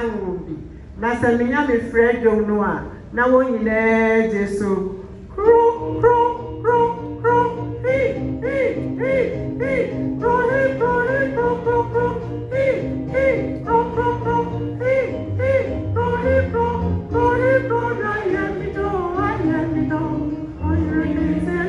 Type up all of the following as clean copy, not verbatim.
Sangubi. Nasaminya me Fred Jonoa. Na won yine Jesu. Kro, kro, kro, kro. Hey, hey, hey, hey. Kro, hey, kro, hey, kro, kro, kro. Hey, hey, kro, kro, kro. Hey, hey, kro, hey, kro, kro, hey, kro. I am it all, I am it all. I am it all,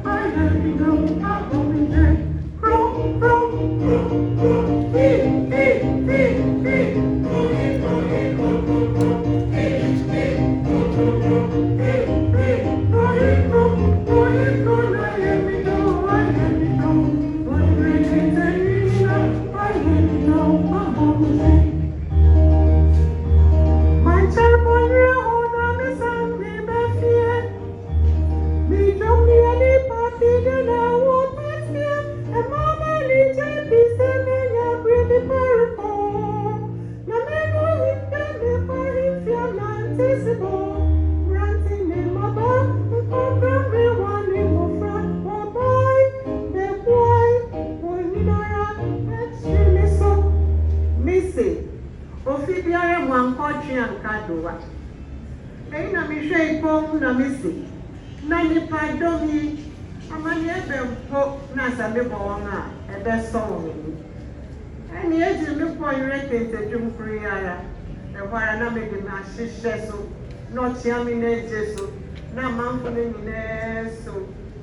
I am it all. I am it all. Kro, kro, kro, kro. Hey, hey, hey, hey. Kro, hey, kro, hey, kro, kro, kro. Hey, hey, kro, kro, kro. Hey, hey, kro, hey, kro, kro, hey, kro. I am it all, I am it all. I am it all, I am it all. I am it all. My child, you hold me some me fear. Me jump me any party then I won't pass here. And mama little piece of me ya bring the purple. Na me no him can me for him fear nantisible. Granting him a bar, come from me one in my front. Oh boy, extremely so. Missy, Ophidia one country and Kadoa. Ain't me shake home na Missy. Nani padomi, amani ebempo na samebo wanga ebe song. Any age me po ireke dwum kriara. E wara na me de na hihye so, no chiami na jesu, na manfo ne nyine so.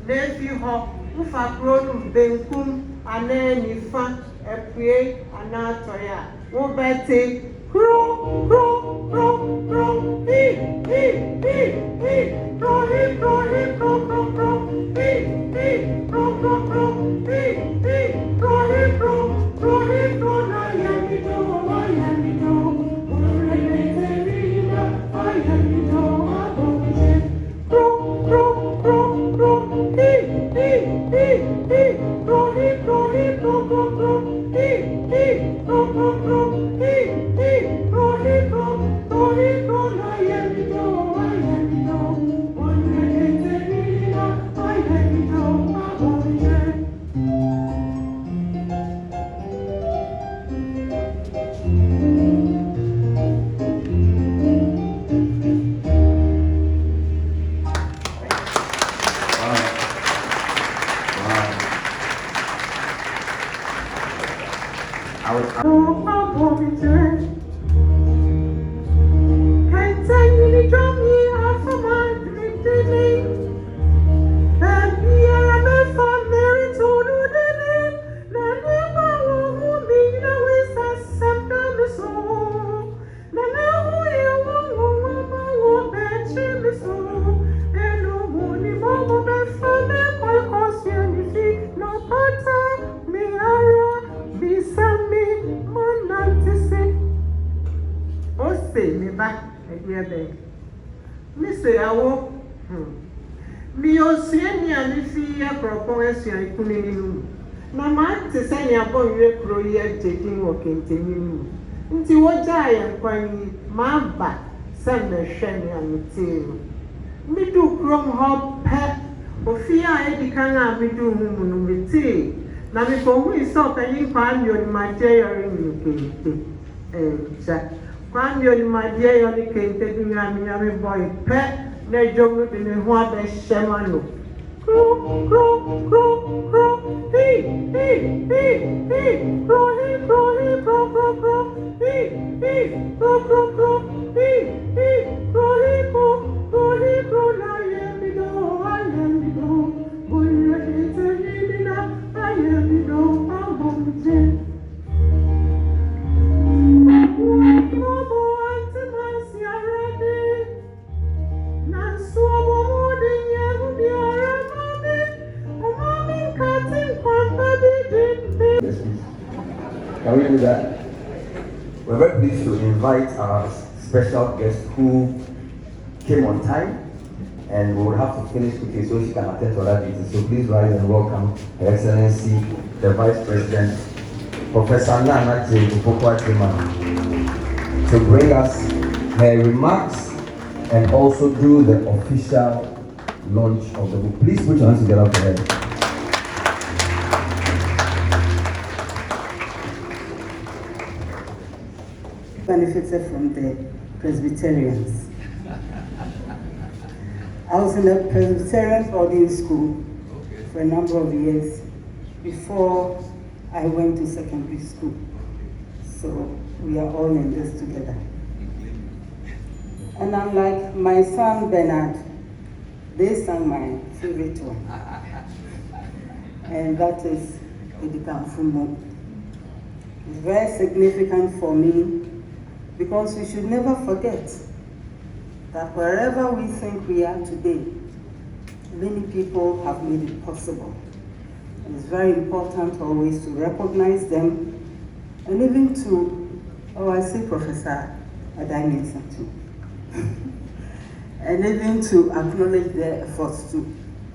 Na fi ho, ufa kro no benkum ana nifa epue ana atoya. Wo beti kro kro kro kro hi hi hi hi kro hi kro hi kro kro kro hi hi kro kro kro hi hi kro hi kro hi kro na ya mi do ore terina I am do abonje kro kro kro kro hi hi hi hi kro hi kro kro hi hi kro kro hi hi kro na ya mi do ore terina I am do abonje. Mr. Awo, me osuani ani fi akropon esuan ikunini nu. Na ma te se ni abon we pro ye taking work enteni nu. Nti wo ja ye nkwan ma ba se me hwe ni anite. Mi du krom ho pe ofi a edikan a mi du hu nu mi ti. Na mi ko hu iso kan yin kwan yo ni ma je yori ni kente. Ja Kwam yo ni madie yo ni kente dunya mi boy pe na jomu de ne ho abe shema no kro kro kro kro hey hey hey hey kro hey kro hey kro kro kro hey hey kro kro kro hey hey kro hey kro na ye mi do boy re te ni na I am mi do abonje. Can we do that? We're very pleased to invite our special guest who came on time, and we will have to finish quickly so she can attend to other meetings. So please rise and welcome Her Excellency, the Vice President, Professor Naana to bring us her remarks and also do the official launch of the book. Please put your hands together for her. benefited from the Presbyterians. I was in a Presbyterian boarding school for a number of years before I went to secondary school. So we are all in this together. And unlike my son Bernard, they sang my favorite one. And that is Edikamfumo. It's very significant for me because we should never forget that wherever we think we are today, many people have made it possible. And it's very important always to recognize them and even to, I see Professor Adamita too. And even to acknowledge their efforts too,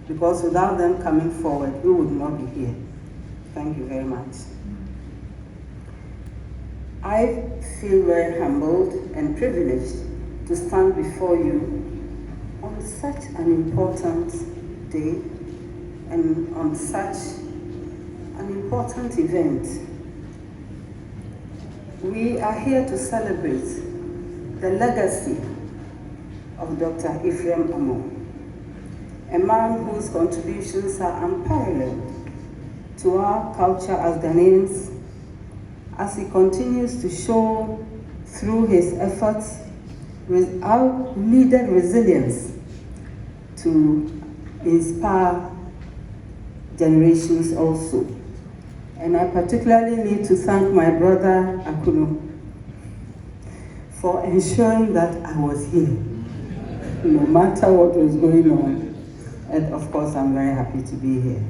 because without them coming forward, we would not be here. Thank you very much. I feel very humbled and privileged to stand before you on such an important day and on such an important event. We are here to celebrate the legacy of Dr. EPHRAIM Amo, a man whose contributions are unparalleled to our culture as Ghanaians, as he continues to show through his efforts with our needed resilience to inspire generations also. And I particularly need to thank my brother Akuno for ensuring that I was here, no matter what was going on. And of course, I'm very happy to be here.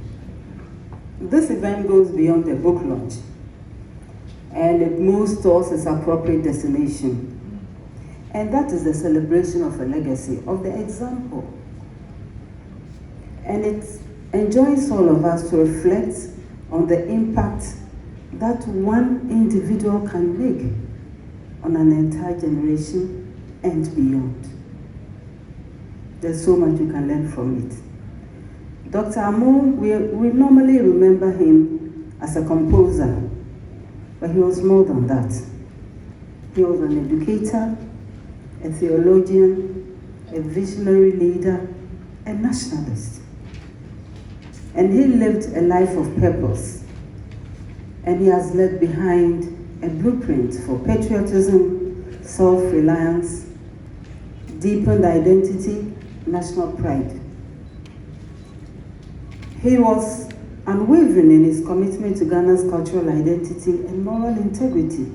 This event goes beyond the book launch, and it moves towards its appropriate destination. And that is the celebration of a legacy, of the example. And it enjoins all of us to reflect on the impact that one individual can make on an entire generation and beyond. There's so much you can learn from it. Dr. Amo, we normally remember him as a composer, but he was more than that. He was an educator, a theologian, a visionary leader, a nationalist. And he lived a life of purpose. And he has left behind a blueprint for patriotism, self-reliance, deepened identity, national pride. He was unwavering in his commitment to Ghana's cultural identity and moral integrity.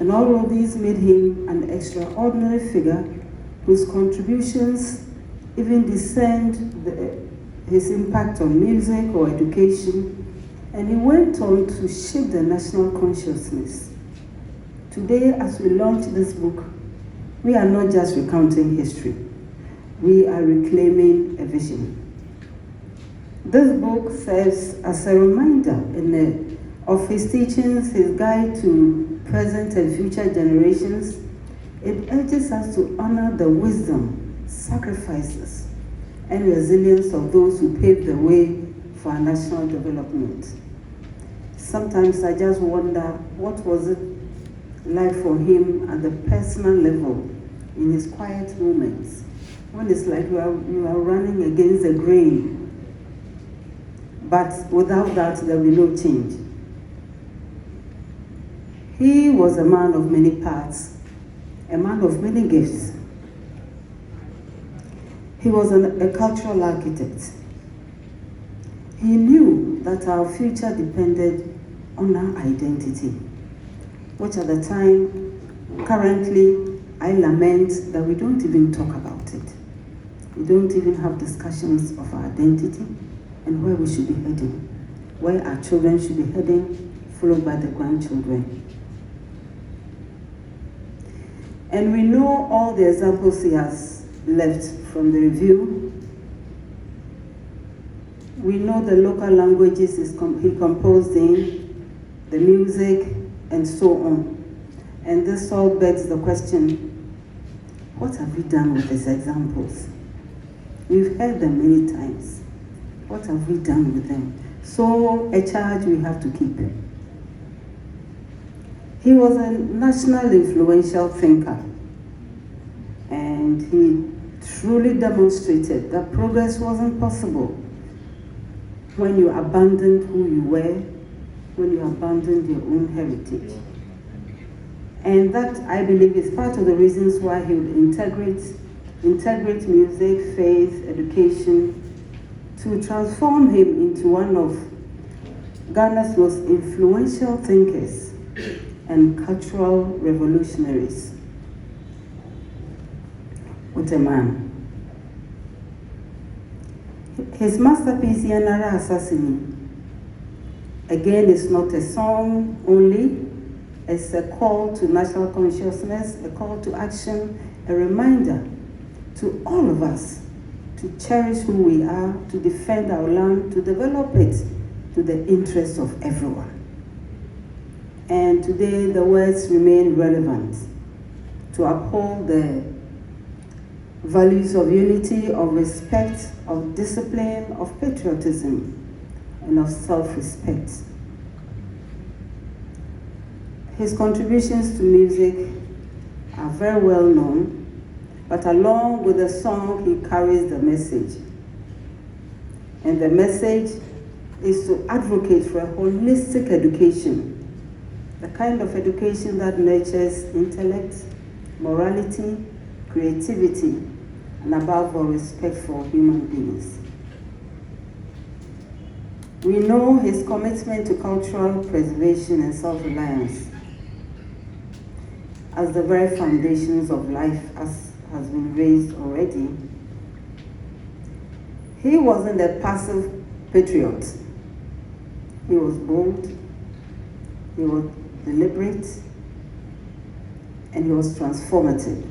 And all of these made him an extraordinary figure whose contributions even discerned his impact on music or education. And he went on to shape the national consciousness. Today, as we launch this book, we are not just recounting history. We are reclaiming a vision. This book serves as a reminder of his teachings, his guide to present and future generations. It urges us to honor the wisdom, sacrifices, and resilience of those who paved the way for our national development. Sometimes I just wonder, what was it like for him at the personal level in his quiet moments, when it's like you are running against the grain, but without that there will be no change. He was a man of many parts, a man of many gifts. He was a cultural architect. He knew that our future depended on our identity, which at the time, currently, I lament that we don't even talk about it. We don't even have discussions of our identity and where we should be heading, where our children should be heading, followed by the grandchildren. And we know all the examples he has left from the review. We know the local languages he composed in, the music, and so on. And this all begs the question, what have we done with these examples? We've heard them many times. What have we done with them? So a charge we have to keep. He was a national influential thinker, and he truly demonstrated that progress wasn't possible when you abandoned who you were, when you abandoned your own heritage. And that, I believe, is part of the reasons why he would integrate music, faith, education, to transform him into one of Ghana's most influential thinkers and cultural revolutionaries. What a man. His masterpiece, Yanara Assassini, again, is not a song only. It's a call to national consciousness, a call to action, a reminder to all of us to cherish who we are, to defend our land, to develop it to the interest of everyone. And today the words remain relevant to uphold the values of unity, of respect, of discipline, of patriotism, and of self-respect. His contributions to music are very well known, but along with the song, he carries the message. And the message is to advocate for a holistic education, the kind of education that nurtures intellect, morality, creativity, and above all, respect for human beings. We know his commitment to cultural preservation and self-reliance as the very foundations of life, as has been raised already. He wasn't a passive patriot. He was bold, he was deliberate, and he was transformative.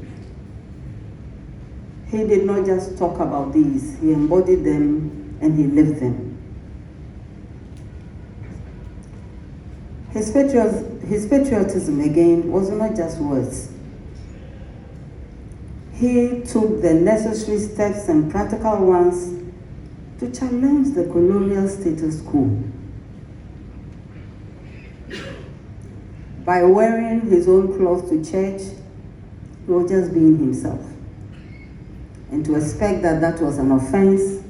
He did not just talk about these, he embodied them and he lived them. His patriotism, again, was not just words. He took the necessary steps and practical ones to challenge the colonial status quo. By wearing his own clothes to church, he was just being himself. And to expect that that was an offense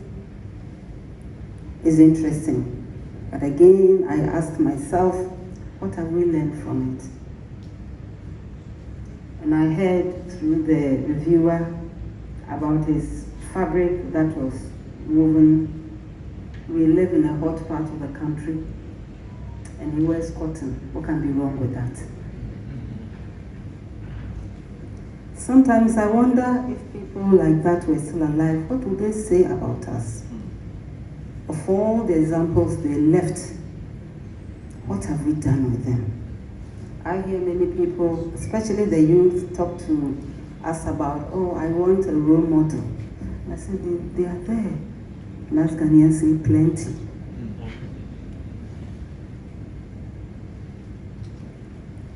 is interesting. But again, I ask myself, what have we learned from it? And I heard through the reviewer about his fabric that was woven. We live in a hot part of the country, and he wears cotton. What can be wrong with that? Sometimes I wonder if people like that were still alive, what would they say about us? Of all the examples they left, what have we done with them? I hear many people, especially the youth, talk to us about, oh, I want a role model. I said, they are there. And as Ghanaians say, plenty.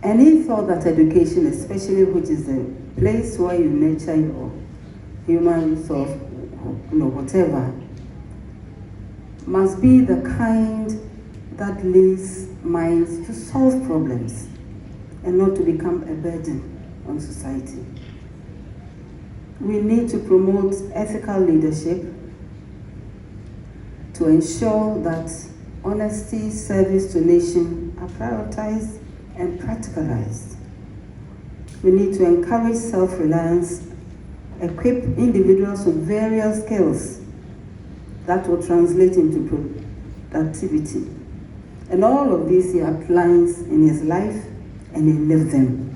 And he thought that education, especially which is the place where you nurture your human resource, whatever, must be the kind that leads minds to solve problems and not to become a burden on society. We need to promote ethical leadership to ensure that honesty, service to nation are prioritized and practicalized. We need to encourage self-reliance, equip individuals with various skills that will translate into productivity. And all of these he outlines in his life, and he lived them.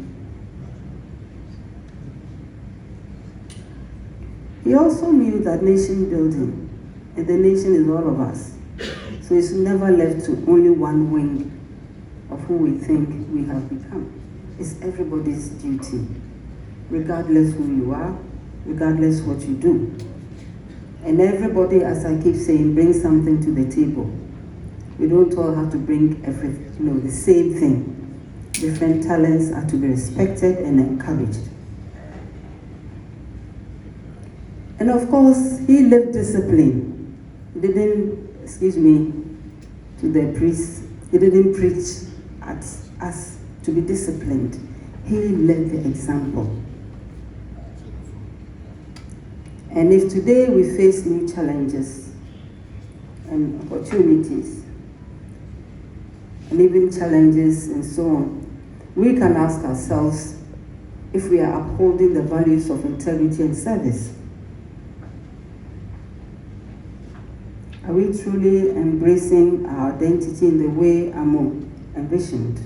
He also knew that nation building, and the nation is all of us. So it's never left to only one wing of who we think we have become. It's everybody's duty, regardless who you are, regardless what you do. And everybody, as I keep saying, brings something to the table. We don't all have to bring the same thing. Different talents are to be respected and encouraged. And of course, he lived discipline. He didn't, to the priests, he didn't preach at us to to be disciplined. He led the example. And if today we face new challenges and opportunities, and even challenges and so on, we can ask ourselves if we are upholding the values of integrity and service. Are we truly embracing our identity in the way AMU envisioned?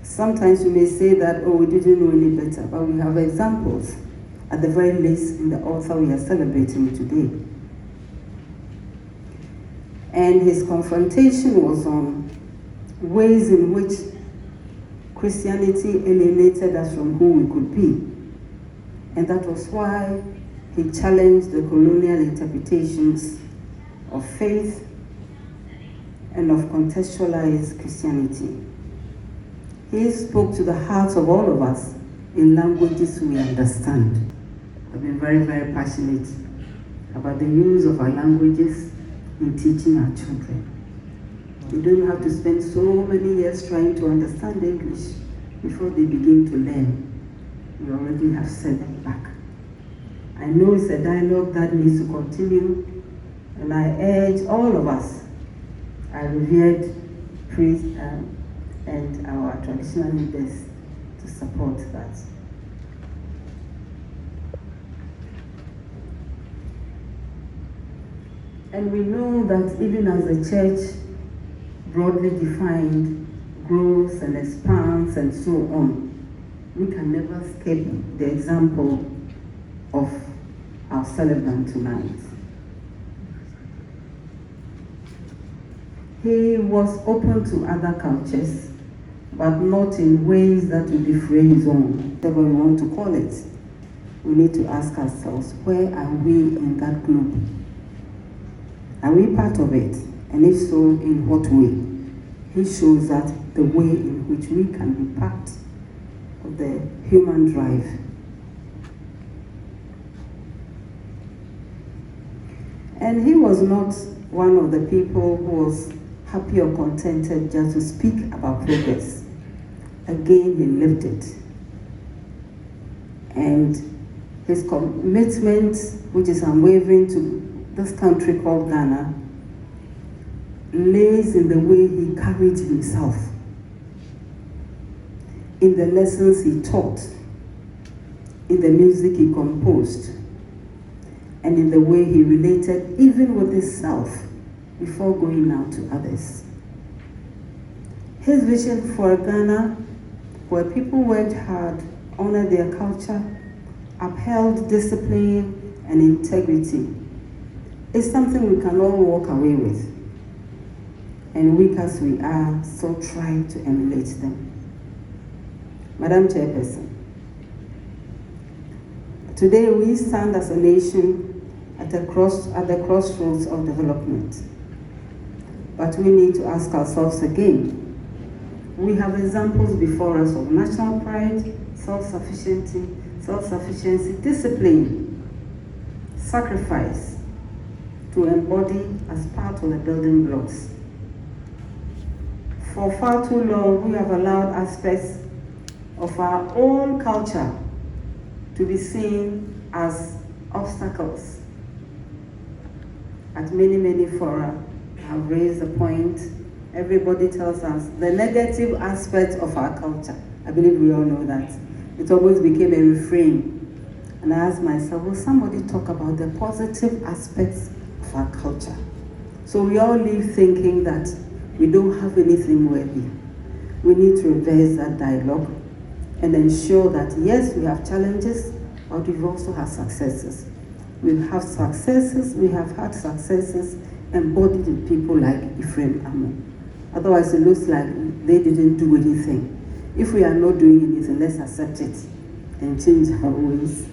Sometimes we may say that, oh, we didn't know any better, but we have examples, at the very least, in the author we are celebrating today. And his confrontation was on ways in which Christianity alienated us from who we could be. And that was why he challenged the colonial interpretations of faith and of contextualized Christianity. He spoke to the hearts of all of us in languages we understand. I've been very, very passionate about the use of our languages in teaching our children. We don't have to spend so many years trying to understand English before they begin to learn. We already have set them back. I know it's a dialogue that needs to continue, and I urge all of us, our revered priests and our traditional leaders, to support that. And we know that even as the church broadly defined grows and expands and so on, we can never escape the example of our celebrant tonight. He was open to other cultures, but not in ways that would defray his own, whatever we want to call it. We need to ask ourselves, where are we in that globe? Are we part of it? And if so, in what way? He shows that the way in which we can be part of the human drive. And he was not one of the people who was happy or contented just to speak about progress. Again, he lived it. And his commitment, which is unwavering to this country called Ghana, lays in the way he carried himself, in the lessons he taught, in the music he composed, and in the way he related even with himself before going out to others. His vision for Ghana, where people worked hard, honored their culture, upheld discipline and integrity, is something we can all walk away with. And weak as we are, so try to emulate them. Madam Chairperson, today we stand as a nation at the crossroads of development. But we need to ask ourselves again. We have examples before us of national pride, self-sufficiency, discipline, sacrifice to embody as part of the building blocks. For far too long, we have allowed aspects of our own culture to be seen as obstacles. At many fora, I've raised the point. Everybody tells us the negative aspects of our culture. I believe we all know that. It almost became a refrain. And I asked myself, will somebody talk about the positive aspects of our culture? So we all live thinking that we don't have anything worthy. We need to reverse that dialogue and ensure that, yes, we have challenges, but we've also had successes. We have had successes embodied in people like EPHRAIM. Otherwise, it looks like they didn't do anything. If we are not doing anything, let's accept it and change our ways.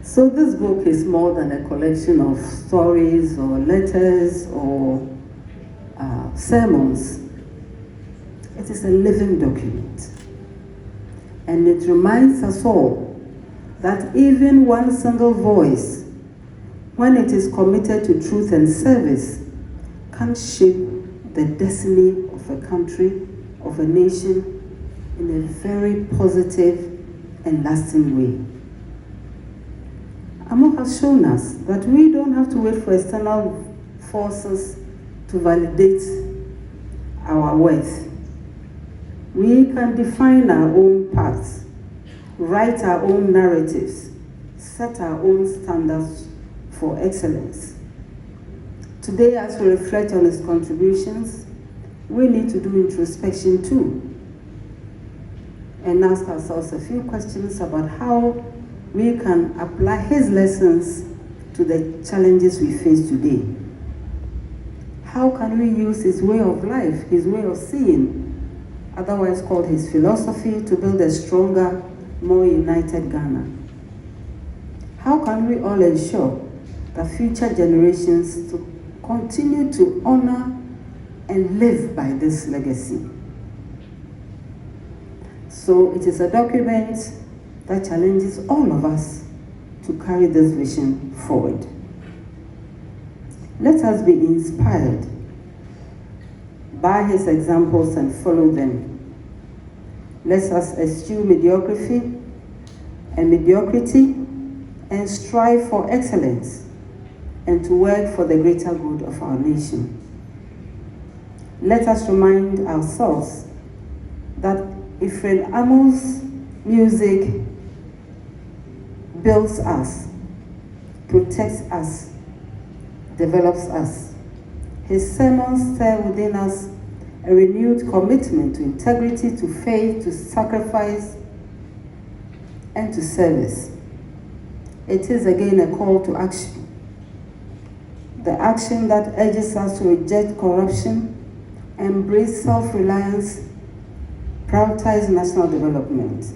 So this book is more than a collection of stories or letters or sermons. It is a living document. And it reminds us all that even one single voice, when it is committed to truth and service, can shape the destiny of of a country, of a nation, in a very positive and lasting way. AMU has shown us that we don't have to wait for external forces to validate our worth. We can define our own paths, write our own narratives, set our own standards for excellence. Today, as we reflect on his contributions, we need to do introspection too, and ask ourselves a few questions about how we can apply his lessons to the challenges we face today. How can we use his way of life, his way of seeing, otherwise called his philosophy, to build a stronger, more united Ghana? How can we all ensure that future generations to continue to honor and live by this legacy? So it is a document that challenges all of us to carry this vision forward. Let us be inspired by his examples and follow them. Let us eschew mediocrity and strive for excellence and to work for the greater good of our nation. Let us remind ourselves that EPHRAIM AMU's music builds us, protects us, develops us. His sermons stir within us a renewed commitment to integrity, to faith, to sacrifice, and to service. It is again a call to action. The action that urges us to reject corruption, embrace self-reliance, prioritize national development.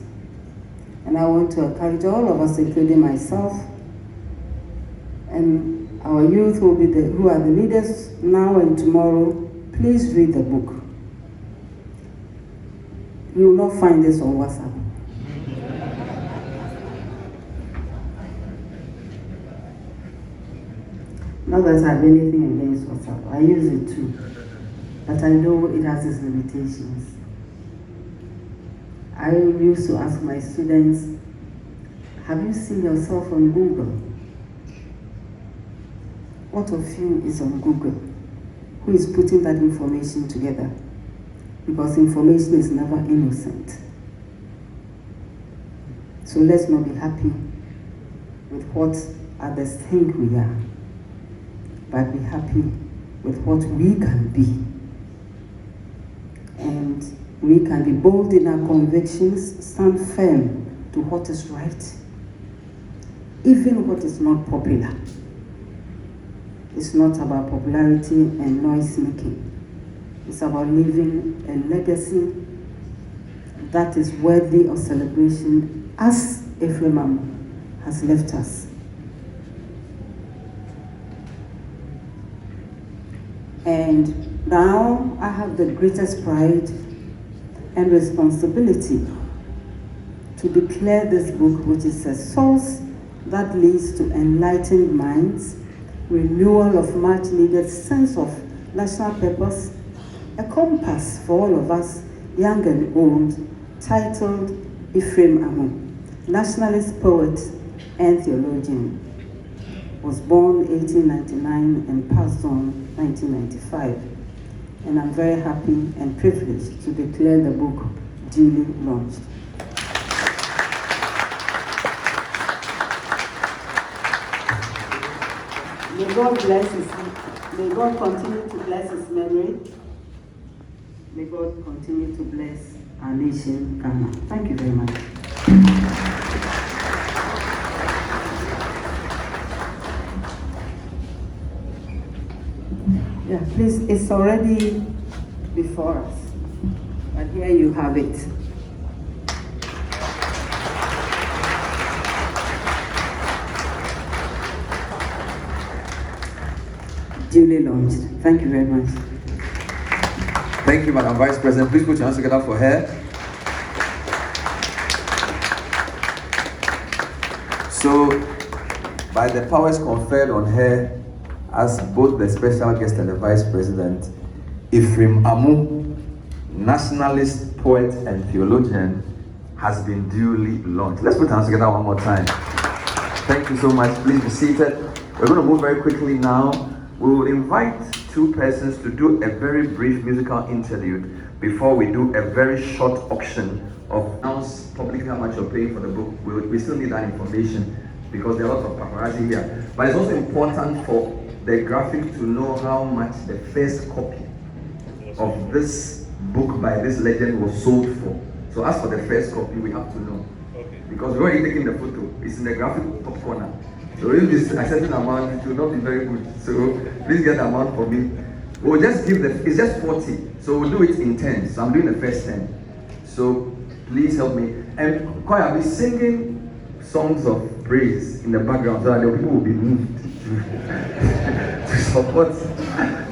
And I want to encourage all of us, including myself, and our youth who are the leaders now and tomorrow, please read the book. You will not find this on WhatsApp. Not that I have anything against WhatsApp. I use it too. But I know it has its limitations. I used to ask my students, have you seen yourself on Google? What of you is on Google? Who is putting that information together? Because information is never innocent. So let's not be happy with what others think we are, but be happy with what we can be. And we can be bold in our convictions, stand firm to what is right, even what is not popular. It's not about popularity and noise making. It's about leaving a legacy that is worthy of celebration as EPHRAIM has left us. And now I have the greatest pride and responsibility to declare this book, which is a source that leads to enlightened minds, renewal of much needed sense of national purpose, a compass for all of us, young and old, titled EPHRAIM AMU, nationalist poet and theologian. Was born 1899 and passed on 1995. And I'm very happy and privileged to declare the book duly launched. May God continue to bless his memory. May God continue to bless our nation, Ghana. Thank you very much. Yeah, please, it's already before us, but here you have it. Duly launched. Thank you very much. Thank you, Madam Vice President. Please put your hands together for her. So, by the powers conferred on her as both the special guest and the Vice President, EPHRAIM AMU nationalist, poet, and theologian, has been duly launched. Let's put our hands together one more time. Thank you so much. Please be seated. We're going to move very quickly now. We will invite two persons to do a very brief musical interlude before we do a very short auction of announce publicly how much you're paying for the book. We still need that information because there are lots of paparazzi here. But it's also important for the graphic to know how much the first copy of this book by this legend was sold for. So as for the first copy, we have to know. Okay. Because we're already taking the photo. It's in the graphic top corner. So if this a certain amount, it will not be very good. So please get the amount for me. We'll just give it's just 40. So we'll do it in 10. So I'm doing the first 10. So please help me. And choir, I'll be singing songs of praise in the background so that the people will be moved to support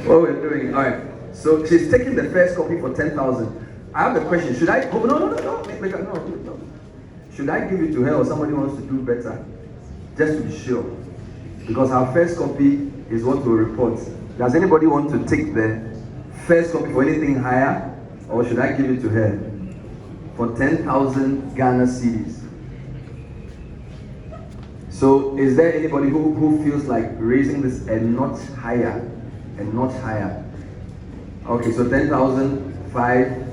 what we're doing. All right. So she's taking the first copy for 10,000. I have a question. Should I? Oh, no. No. Should I give it to her or somebody wants to do better? Just to be sure. Because our first copy is what we'll report. Does anybody want to take the first copy for anything higher? Or should I give it to her? For 10,000 Ghana cedis. So is there anybody who feels like raising this a notch higher? A notch higher. Okay, so 10,005,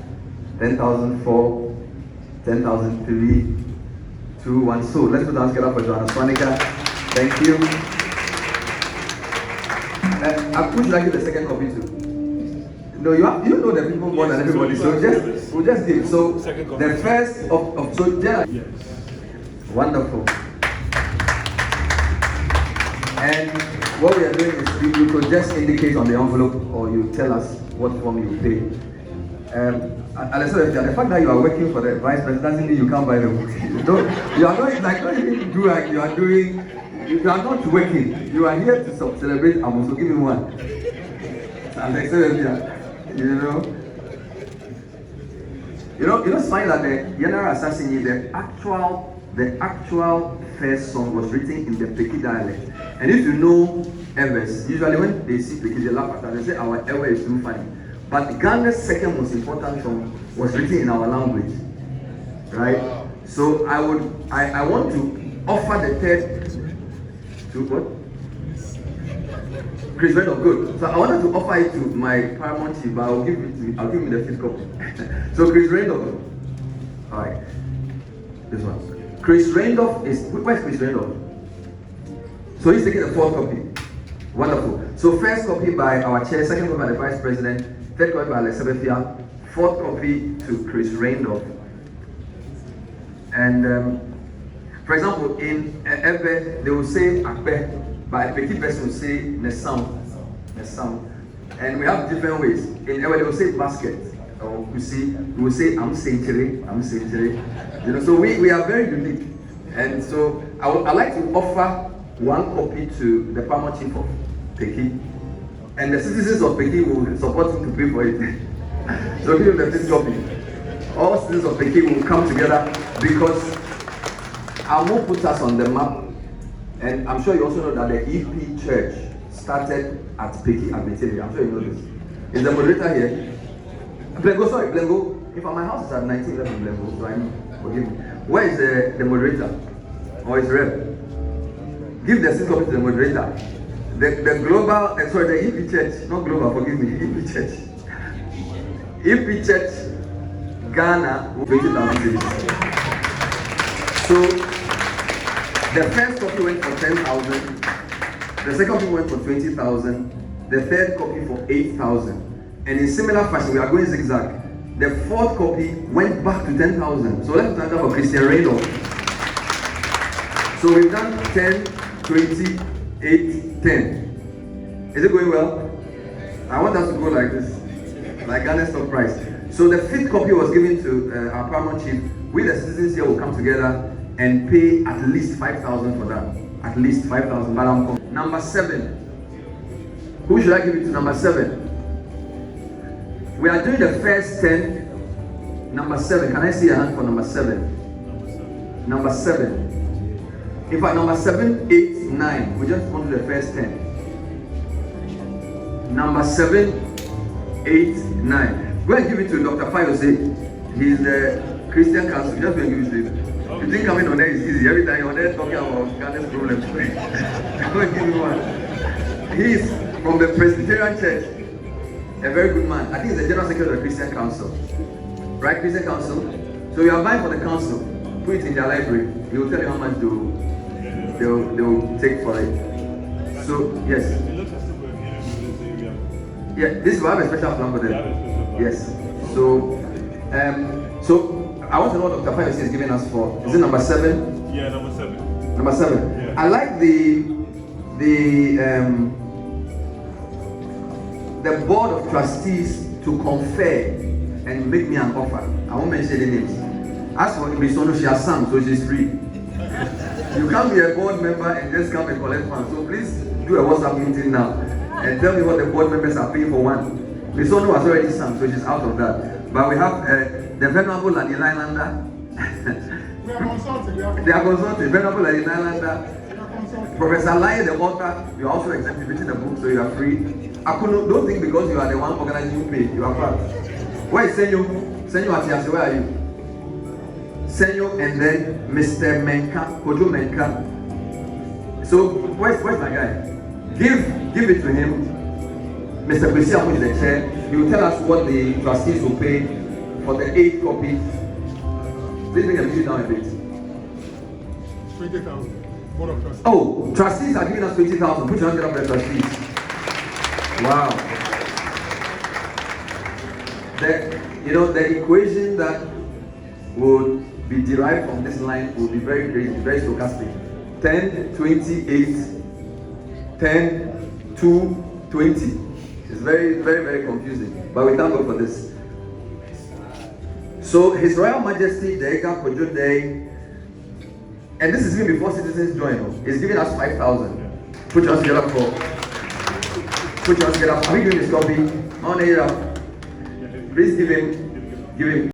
10,004, 10,003, 2, 1. So let's put our hands together for Joanna Swanica. Thank you. Who should I give the second copy to? No, you know the people more than everybody. So we'll just give. So the first of so yeah. Yes. Wonderful. And what we are doing is you could just indicate on the envelope or you tell us what form you pay. Alessandra, the fact that you are working for the vice president doesn't mean you can't buy the book. You are not like don't even do like you are doing. You are not working. You are here to celebrate. I'm also giving one. Alexandra, you know, it's fine that the general assassin, the actual first song was written in the Peki dialect. And if you know Evers, usually when they see Peki, they laugh at that. They say our Ever is too funny. But Ghana's second most important song was written in our language, right? So I want to offer the third to what? Chris Randolph, good. So I wanted to offer it to my paramount chief, but I'll give him the fifth copy. So Chris Randolph, all right, this one. Chris Randolph where's Chris Randolph? So he's taking the fourth copy. Wonderful. So first copy by our chair, second copy by the vice president, third copy by Elizabeth, fourth copy to Chris Randolph. And for example, in Ebe, they will say Akbe, but a Peki person will say Nesam. And we have different ways. In Ebe, they will say basket. Or we will say I'm century. You know, so we are very unique. And so I'd like to offer one copy to the paramount chief of Peki. And the citizens of Peki will support him to pay for it. So give him the fifth copy. All citizens of Peki will come together because AMU put us on the map. And I'm sure you also know that the EP Church started at Peki Abitili. I'm sure you know this. Is the moderator here? Blengo. If my house is at 1911 Blengo, so forgive me. Where is the moderator? Or is rep? Give the sixth copy to the moderator. The global, the EP Church, not global, forgive me, EP Church. EP Church, Ghana, 20,000 cities. So, the first copy went for 10,000, the second copy went for 20,000, the third copy for 8,000. And in similar fashion, we are going zigzag. The fourth copy went back to 10,000. So let's start for Christian Randolph. So we've done 10, 20, 8, 10. Is it going well? I want us to go like this, like Ghana's stock price. So the fifth copy was given to our paramount chief. We the citizens here will come together and pay at least 5,000 for that. At least 5,000. But number 7. Who should I give it to? Number 7. We are doing the first 10. Number 7. Can I see a hand for number 7? Number 7. In fact, number 7, 8, 9. We just want to do the first 10. Number 7, 8, 9. Go and give it to Dr. Fayose. He's the Christian Council. Just go and give it to him. You think coming on there is easy? Every time you're on there talking about Ghana's problems. Go and give him one. He is from the Presbyterian Church. A very good man. I think he's the General Secretary of the Christian Council. Right, Christian Council? So you are buying for the council. Put it in their library. He will tell you how much they will take for it. So, yes. Yeah, this will have a special plan for them. Yes. So, I want to know what Dr. Fayose is giving us for. Is it number 7? Yeah, number 7. Number 7. Yeah. I like the board of trustees to confer and make me an offer. I won't mention the names. As for Ibisono, she has sung, so she's free. You can't be a board member and just come and collect funds. So please do a WhatsApp meeting now and tell me what the board members are paying for one. Ibisono has already sung, so she's out of that. But we have the Venerable and the Islander. We are consulting. They are consulting. Venerable and the Islander. Professor Lai, the author, you are also exhibiting the book, so you are free. Akuno, don't think because you are the one organizing you pay, you are part. Where is Senyo? Senyo Atiasi, where are you? Senyo and then Mr. Menka, Kojo Menka. So, where's my guy? Give it to him. Mr. Kwesi, who is the chair, he will tell us what the trustees will pay for the 8 copy. Please bring the music down a bit. 20,000. Board of trustees. Oh, trustees are giving us 20,000. Put your hand up for the trustees. Wow. The equation that would be derived from this line will be very crazy, very stochastic. 10, 28, 10, 2, 20. It's very, very, very confusing. But we thank God for this. So, His Royal Majesty, the Eka Kojo Day, and this is even before citizens join, is giving us 5,000. Put your hands together for. Put your hands together. Are we doing this copy? On air. Please give him.